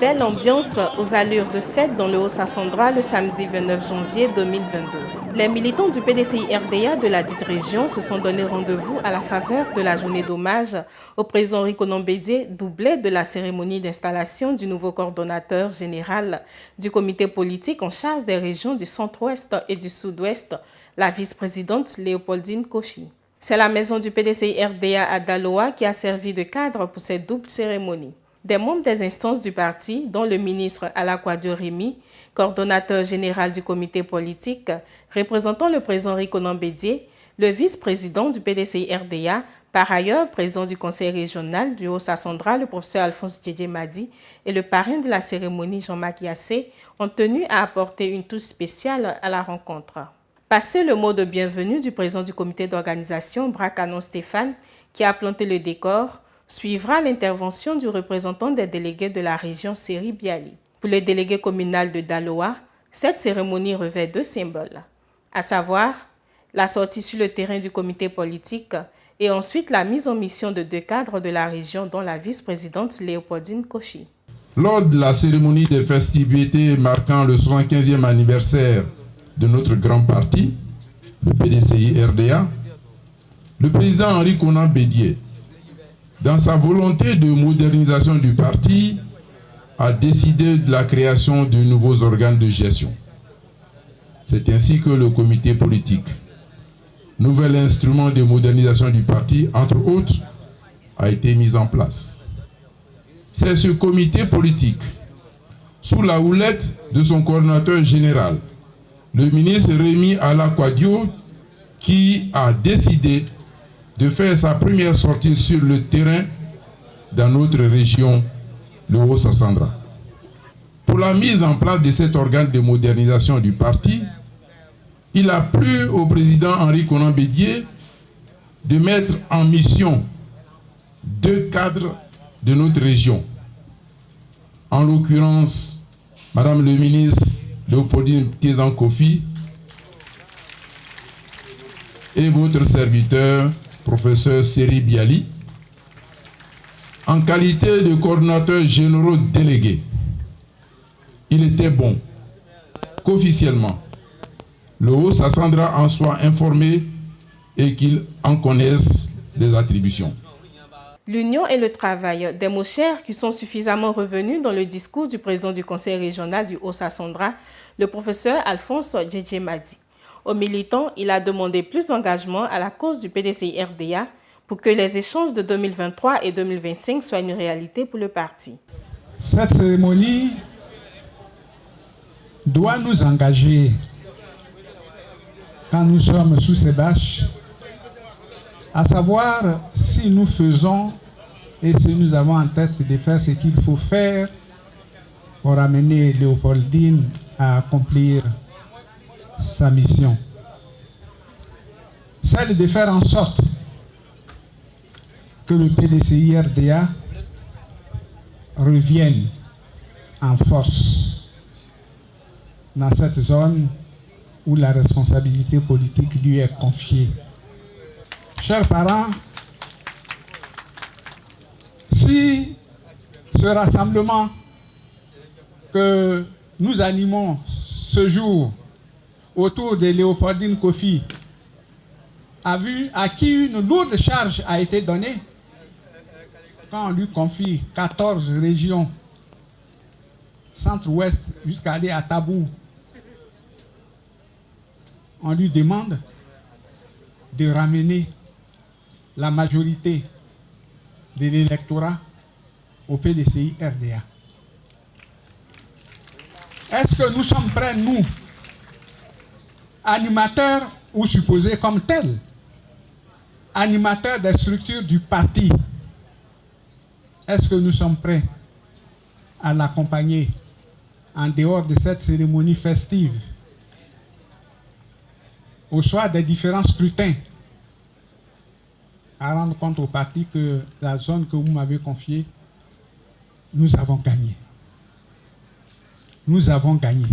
Belle ambiance aux allures de fête dans le Haut-Sassandra le samedi 29 janvier 2022. Les militants du PDCI-RDA de la dite région se sont donné rendez-vous à la faveur de la journée d'hommage au président Rikonan Bédié, doublé de la cérémonie d'installation du nouveau coordonnateur général du comité politique en charge des régions du centre-ouest et du sud-ouest, la vice-présidente Léopoldine Kofi. C'est la maison du PDCI-RDA à Daloa qui a servi de cadre pour cette double cérémonie. Des membres des instances du parti, dont le ministre Alakwadio Rémy, coordonnateur général du comité politique, représentant le président Rikonan Bédié, le vice-président du PDCI-RDA, par ailleurs président du conseil régional du Haut-Sassandra, le professeur Alphonse Djedje Madi, et le parrain de la cérémonie, Jean-Marc Yassé, ont tenu à apporter une touche spéciale à la rencontre. Passé le mot de bienvenue du président du comité d'organisation, Brakanon Stéphane, qui a planté le décor, suivra l'intervention du représentant des délégués de la région Seri Biali. Pour les délégués communaux de Daloa, cette cérémonie revêt deux symboles, à savoir la sortie sur le terrain du comité politique et ensuite la mise en mission de deux cadres de la région, dont la vice-présidente Léopoldine Kofi. Lors de la cérémonie des festivités marquant le 75e anniversaire de notre grand parti, le PDCI-RDA, le président Rikonan Bédié, dans sa volonté de modernisation du parti, a décidé de la création de nouveaux organes de gestion. C'est ainsi que le comité politique, nouvel instrument de modernisation du parti, entre autres, a été mis en place. C'est ce comité politique, sous la houlette de son coordonnateur général, le ministre Rémy Alakwadio, qui a décidé de faire sa première sortie sur le terrain dans notre région, le Haut-Sassandra. Pour la mise en place de cet organe de modernisation du parti, il a plu au président Rikonan Bédié de mettre en mission deux cadres de notre région. En l'occurrence, Madame le ministre Léopoldine Kofi et votre serviteur, professeur Seri Biali, en qualité de coordonnateur généraux délégué. Il était bon qu'officiellement, le Haut-Sassandra en soit informé et qu'il en connaisse les attributions. L'union et le travail, des mots chers qui sont suffisamment revenus dans le discours du président du conseil régional du Haut-Sassandra, le professeur Alphonse Djedje Madi. Aux militants, il a demandé plus d'engagement à la cause du PDCI-RDA pour que les échanges de 2023 et 2025 soient une réalité pour le parti. Cette cérémonie doit nous engager quand nous sommes sous ces bâches, à savoir si nous faisons et si nous avons en tête de faire ce qu'il faut faire pour amener Léopoldine à accomplir sa mission. Celle de faire en sorte que le PDCI-RDA revienne en force dans cette zone où la responsabilité politique lui est confiée. Chers parents, si ce rassemblement que nous animons ce jour autour de Léopoldine Kofi à qui une lourde charge a été donnée, quand on lui confie 14 régions, centre-ouest jusqu'à aller à Tabou, on lui demande de ramener la majorité de l'électorat au PDCI-RDA. Est-ce que nous sommes prêts, nous, animateurs ou supposés comme tels, animateurs des structures du parti, est-ce que nous sommes prêts à l'accompagner en dehors de cette cérémonie festive, au soir des différents scrutins, à rendre compte au parti que la zone que vous m'avez confiée, nous avons gagné. Nous avons gagné.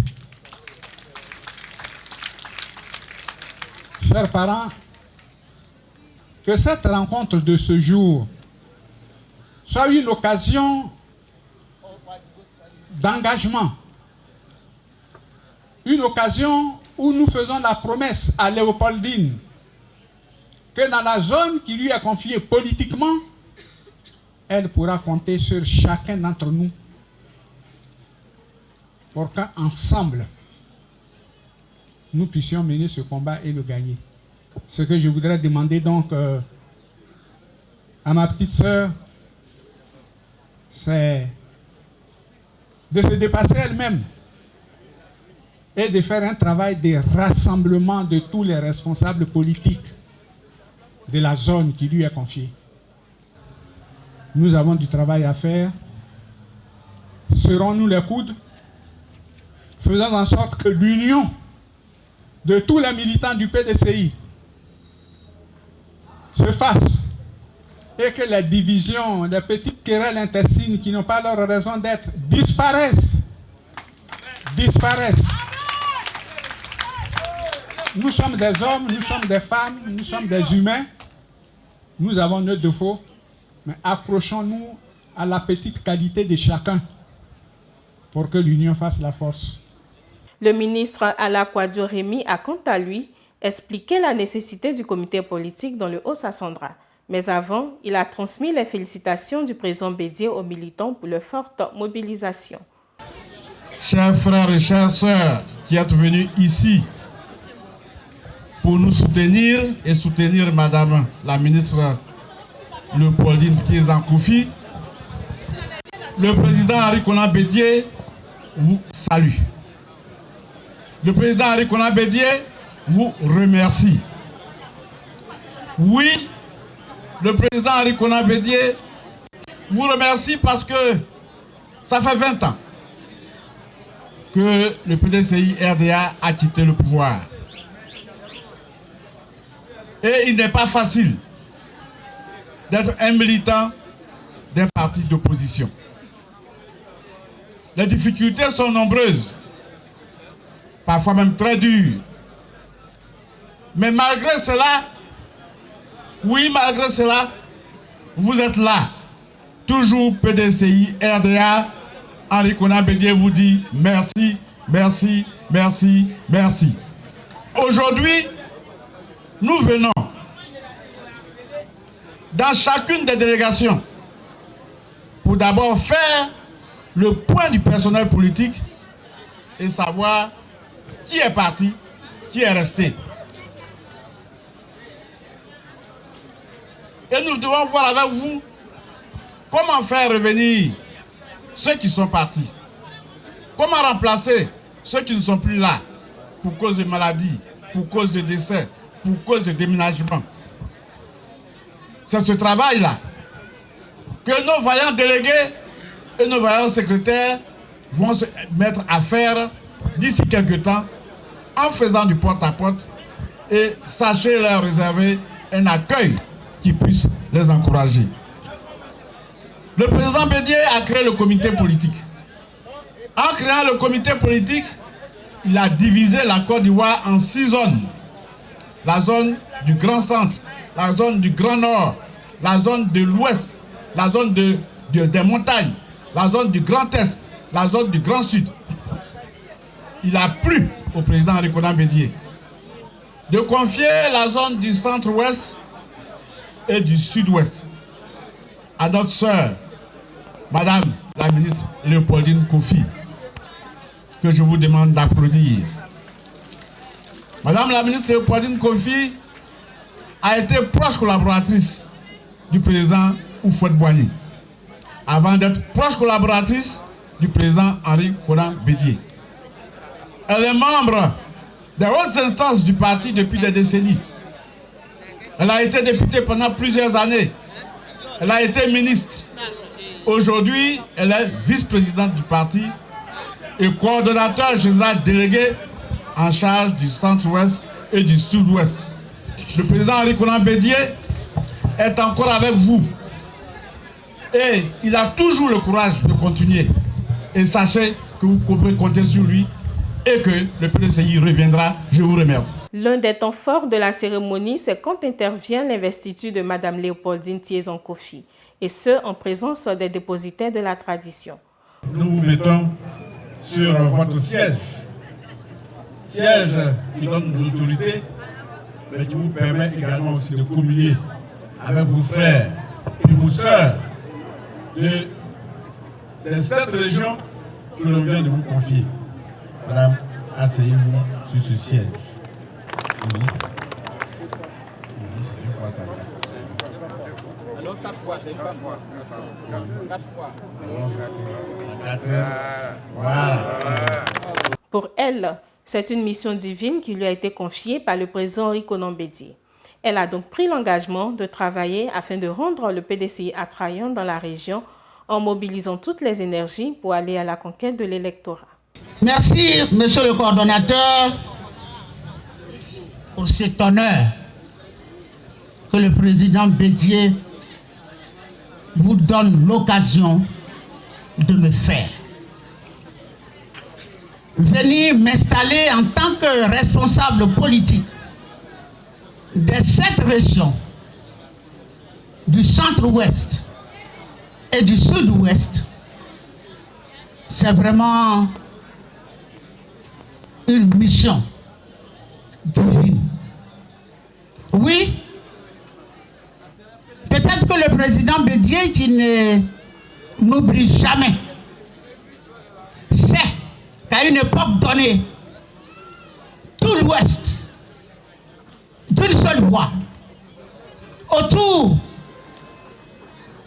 Chers parents, que cette rencontre de ce jour soit une occasion d'engagement. Une occasion où nous faisons la promesse à Léopoldine que dans la zone qui lui est confiée politiquement, elle pourra compter sur chacun d'entre nous pour qu'ensemble, nous puissions mener ce combat et le gagner. Ce que je voudrais demander donc à ma petite sœur, c'est de se dépasser elle-même et de faire un travail de rassemblement de tous les responsables politiques de la zone qui lui est confiée. Nous avons du travail à faire. Serrons-nous les coudes, faisons en sorte que l'union de tous les militants du PDCI se fasse et que les divisions, les petites querelles intestines qui n'ont pas leur raison d'être disparaissent. Nous sommes des hommes, nous sommes des femmes, nous sommes des humains. Nous avons nos défauts, mais accrochons-nous à la petite qualité de chacun pour que l'union fasse la force. Le ministre Alla Kwadio Remi a quant à lui expliqué la nécessité du comité politique dans le Haut-Sassandra. Mais avant, il a transmis les félicitations du président Bédié aux militants pour leur forte mobilisation. Chers frères et chères sœurs qui êtes venus ici pour nous soutenir et soutenir Madame la ministre Léopoldine Thiès-Ankoufi, le président Henri Konan Bédié vous salue. Le président Henri Konan Bédié vous remercie. Oui, le président Henri Konan Bédié vous remercie parce que ça fait 20 ans que le PDCI RDA a quitté le pouvoir. Et il n'est pas facile d'être un militant d'un parti d'opposition. Les difficultés sont nombreuses, parfois même très dures. Mais malgré cela, oui, malgré cela, vous êtes là. Toujours PDCI, RDA, Henri Konan Bédié vous dit merci, merci, merci, merci. Aujourd'hui, nous venons dans chacune des délégations pour d'abord faire le point du personnel politique et savoir qui est parti, qui est resté. Et nous devons voir avec vous comment faire revenir ceux qui sont partis. Comment remplacer ceux qui ne sont plus là pour cause de maladie, pour cause de décès, pour cause de déménagement. C'est ce travail-là que nos vaillants délégués et nos vaillants secrétaires vont se mettre à faire d'ici quelques temps en faisant du porte-à-porte et sachez leur réserver un accueil qui puisse les encourager. Le président Bédié a créé le comité politique. En créant le comité politique, il a divisé la Côte d'Ivoire en 6 zones. La zone du Grand Centre, la zone du Grand Nord, la zone de l'Ouest, la zone des montagnes, la zone du Grand Est, la zone du Grand Sud. Il a plu au président Henri Konan Bédié de confier la zone du Centre-Ouest et du Sud-Ouest à notre sœur, Madame la ministre Léopoldine Kofi, que je vous demande d'applaudir. Madame la ministre Léopoldine Kofi a été proche collaboratrice du président Houphouët-Boigny, avant d'être proche collaboratrice du président Henri Konan Bédié. Elle est membre des hautes instances du parti depuis des décennies. Elle a été députée pendant plusieurs années. Elle a été ministre. Aujourd'hui, elle est vice-présidente du parti et coordonnateur général délégué en charge du Centre-Ouest et du Sud-Ouest. Le président Henri Konan Bédié est encore avec vous. Et il a toujours le courage de continuer. Et sachez que vous pouvez compter sur lui et que le PDCI reviendra. Je vous remercie. L'un des temps forts de la cérémonie, c'est quand intervient l'investiture de Mme Léopoldine Thiès-Ankoufi, et ce, en présence des dépositaires de la tradition. Nous vous mettons sur votre siège. Siège qui donne de l'autorité, mais qui vous permet également aussi de communier avec vos frères et vos sœurs de 7 régions que l'on vient de vous confier. Madame, asseyez-vous sur ce siège. Alors 4 fois, c'est 4 fois. 4 fois. Voilà. Pour elle, c'est une mission divine qui lui a été confiée par le président Henri Konan Bédié. Elle a donc pris l'engagement de travailler afin de rendre le PDCI attrayant dans la région en mobilisant toutes les énergies pour aller à la conquête de l'électorat. Merci, monsieur le coordonnateur, pour cet honneur que le président Bédié vous donne l'occasion de me faire. Venir m'installer en tant que responsable politique des 7 régions du centre-ouest et du sud-ouest, c'est vraiment une mission divine. Oui, peut-être que le président Bédié, qui ne n'oublie jamais, sait qu'à une époque donnée, tout l'Ouest, d'une seule voix, autour,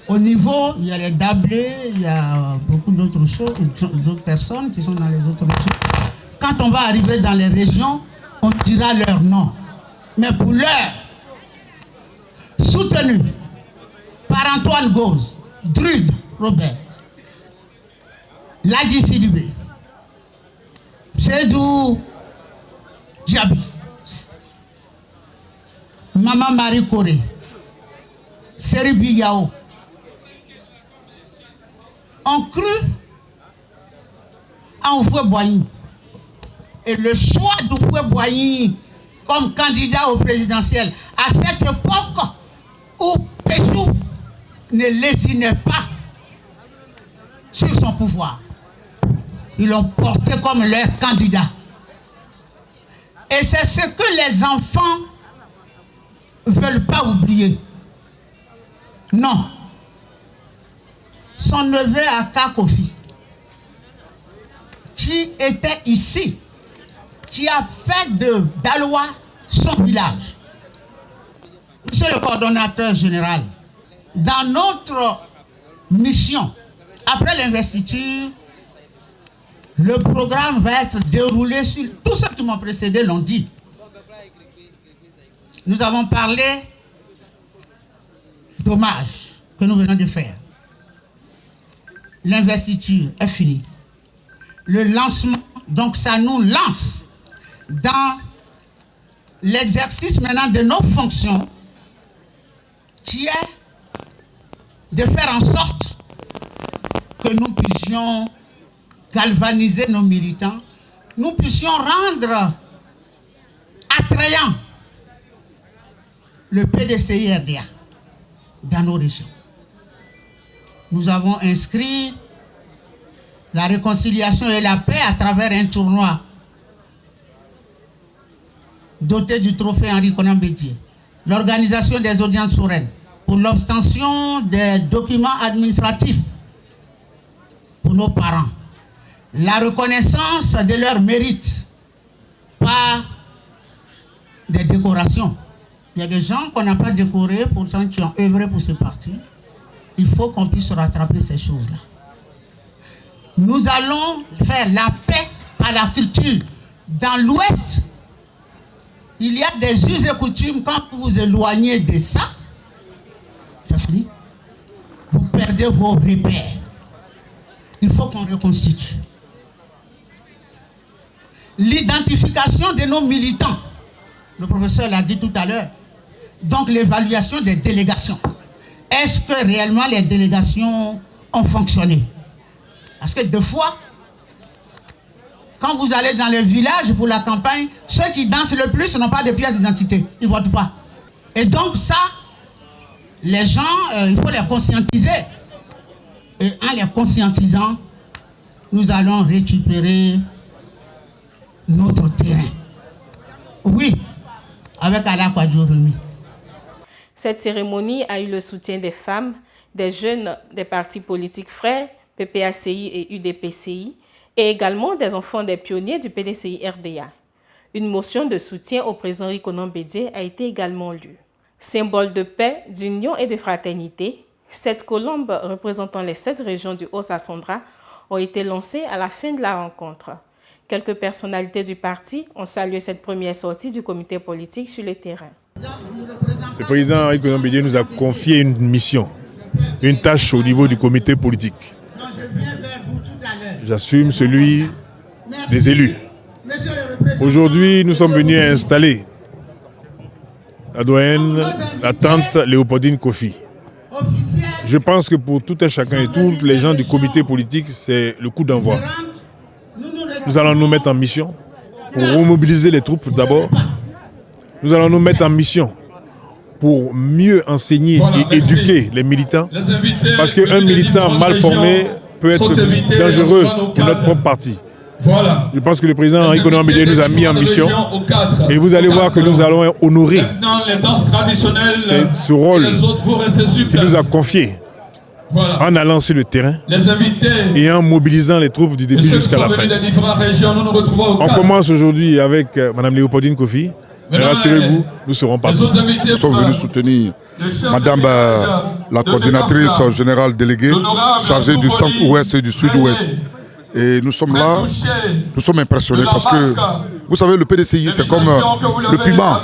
au niveau, il y a les Dablés, il y a beaucoup d'autres choses, d'autres personnes qui sont dans les autres régions. Quand on va arriver dans les régions, on dira leur nom. Mais pour l'heure, soutenu par Antoine Gauze, Drude Robert, Ladji Sidibé, Seydou Djabi, Maman Marie Koré, Seribi Yao, ont cru en Houphouët-Boigny. Et le choix d'Houphouët-Boigny comme candidat au présidentiel à cette époque où Péchou ne lésinait pas sur son pouvoir, ils l'ont porté comme leur candidat. Et c'est ce que les enfants ne veulent pas oublier. Non. Son neveu Aka Kofi, qui était ici, qui a fait de Daloa son village. Monsieur le coordonnateur général, dans notre mission, après l'investiture, le programme va être déroulé sur tous ceux qui m'ont précédé l'ont dit. Nous avons parlé d'hommage que nous venons de faire. L'investiture est finie. Le lancement, donc ça nous lance dans l'exercice maintenant de nos fonctions, qui est de faire en sorte que nous puissions galvaniser nos militants, nous puissions rendre attrayant le PDCI RDA dans nos régions. Nous avons inscrit la réconciliation et la paix à travers un tournoi doté du trophée Henri Konan Bédié, l'organisation des audiences foraines pour l'obtention des documents administratifs pour nos parents, la reconnaissance de leurs mérites par des décorations. Il y a des gens qu'on n'a pas décorés, pourtant qui ont œuvré pour ce parti. Il faut qu'on puisse rattraper ces choses-là. Nous allons faire la paix à la culture. Dans l'Ouest, il y a des us et coutumes, quand vous vous éloignez de ça, c'est fini. Vous perdez vos repères. Il faut qu'on reconstitue. L'identification de nos militants. Le professeur l'a dit tout à l'heure. Donc l'évaluation des délégations. Est-ce que réellement les délégations ont fonctionné? Parce que des fois, quand vous allez dans les villages pour la campagne, ceux qui dansent le plus n'ont pas de pièce d'identité. Ils ne votent pas. Et donc ça, les gens, il faut les conscientiser. Et en les conscientisant, nous allons récupérer notre terrain. Oui, avec Ala Kwadwo Remi. Cette cérémonie a eu le soutien des femmes, des jeunes des partis politiques frères, PPACI et UDPCI, et également des enfants des pionniers du PDCI RDA. Une motion de soutien au président Rikonan Bédié a été également lue. Symbole de paix, d'union et de fraternité, 7 colombes représentant les 7 régions du Haut-Sassandra ont été lancées à la fin de la rencontre. Quelques personnalités du parti ont salué cette première sortie du comité politique sur le terrain. Le président Rikonan Bédié nous a confié une mission, une tâche au niveau du comité politique. J'assume celui des élus. Aujourd'hui, nous sommes venus installer la doyenne, la tante Léopoldine Kofi. Je pense que pour tout un chacun et tous les gens du comité politique, c'est le coup d'envoi. Nous allons nous mettre en mission pour remobiliser les troupes d'abord. Nous allons nous mettre en mission pour mieux enseigner et éduquer les militants. Parce qu'un militant mal formé peut être dangereux pour notre propre parti. Je pense que le président Rikonan Bédié nous a mis en mission et vous allez voir que nous allons honorer ce rôle qu'il nous a confié en allant sur le terrain et en mobilisant les troupes du début jusqu'à la fin. On commence aujourd'hui avec Mme Léopoldine Kofi. Rassurez-vous, nous serons partout. Nous sommes venus soutenir Madame la coordinatrice générale déléguée chargée du centre-ouest et du sud-ouest. Et nous sommes là, nous sommes impressionnés parce que, vous savez, le PDCI, c'est comme le piment.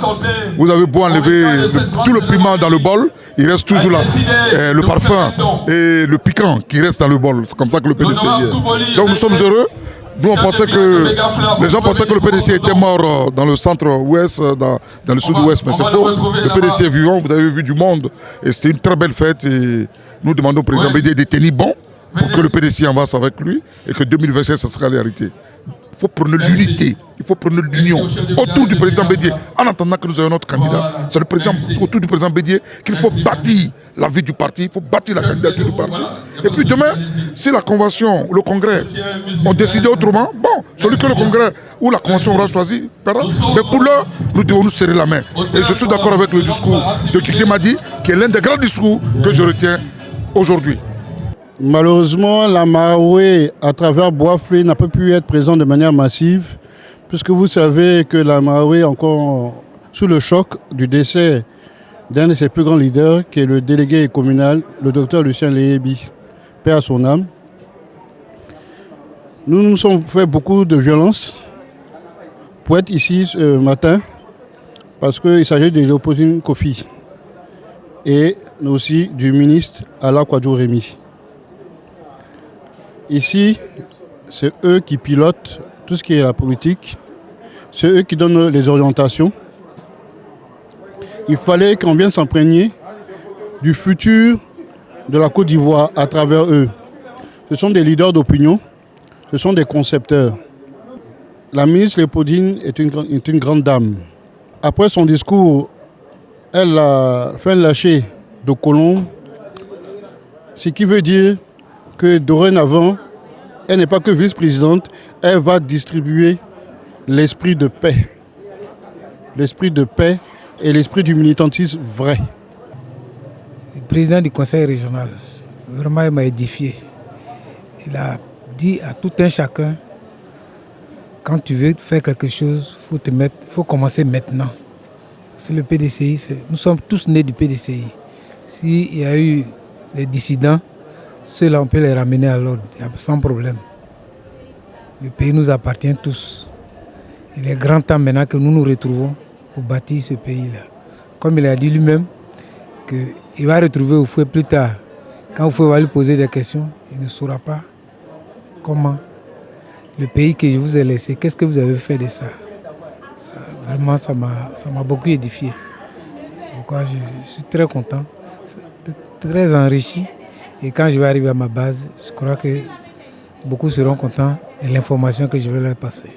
Vous avez beau enlever tout le piment dans le bol, il reste toujours là. Le parfum et le piquant qui reste dans le bol. C'est comme ça que le PDCI est. Donc nous sommes heureux. Nous, on pensait que les gens pensaient que le PDC était mort dans le centre-ouest, dans le sud-ouest, mais c'est faux. Le PDC est vivant, vous avez vu du monde. Et c'était une très belle fête. Et nous demandons au président Bédié de tenir bon pour que le PDC avance avec lui et que 2025, ça sera la réalité. Il faut prendre l'unité, il faut prendre l'union autour du président Bédié. En attendant que nous ayons notre candidat, c'est autour du président Bédié qu'il faut bâtir la vie du parti, il faut bâtir la candidature du parti. Et puis demain, si la convention, le congrès ont décidé autrement, bon, celui que le congrès ou la convention aura choisi, paiera. Mais pour l'heure, nous devons nous serrer la main. Et je suis d'accord avec le discours de Kiki Madi, qui est l'un des grands discours que je retiens aujourd'hui. Malheureusement, la Maroé, à travers Boisflé, n'a pas pu être présente de manière massive, puisque vous savez que la Maroé est encore sous le choc du décès d'un de ses plus grands leaders, qui est le délégué communal, le docteur Lucien Léhébi, paix à son âme. Nous nous sommes fait beaucoup de violence pour être ici ce matin, parce qu'il s'agit de Léopoldine Kofi et aussi du ministre Ala Kwadwo Remi. Ici, c'est eux qui pilotent tout ce qui est la politique, c'est eux qui donnent les orientations. Il fallait qu'on vienne s'imprégner du futur de la Côte d'Ivoire à travers eux. Ce sont des leaders d'opinion, ce sont des concepteurs. La ministre Léopoldine est une grande dame. Après son discours, elle a fait un lâcher de colombe, ce qui veut dire que dorénavant, elle n'est pas que vice-présidente, elle va distribuer l'esprit de paix. L'esprit de paix et l'esprit du militantisme vrai. Le président du conseil régional, vraiment, il m'a édifié. Il a dit à tout un chacun, quand tu veux faire quelque chose, il faut commencer maintenant. C'est le PDCI, nous sommes tous nés du PDCI. S'il y a eu des dissidents, ceux-là, on peut les ramener à l'ordre, sans problème. Le pays nous appartient tous. Il est grand temps maintenant que nous nous retrouvons pour bâtir ce pays-là. Comme il a dit lui-même, qu'il va retrouver Oufoué plus tard. Quand Oufoué va lui poser des questions, il ne saura pas comment. Le pays que je vous ai laissé, qu'est-ce que vous avez fait de ça? Vraiment, ça m'a beaucoup édifié. C'est pourquoi je suis très content, très enrichi. Et quand je vais arriver à ma base, je crois que beaucoup seront contents de l'information que je vais leur passer.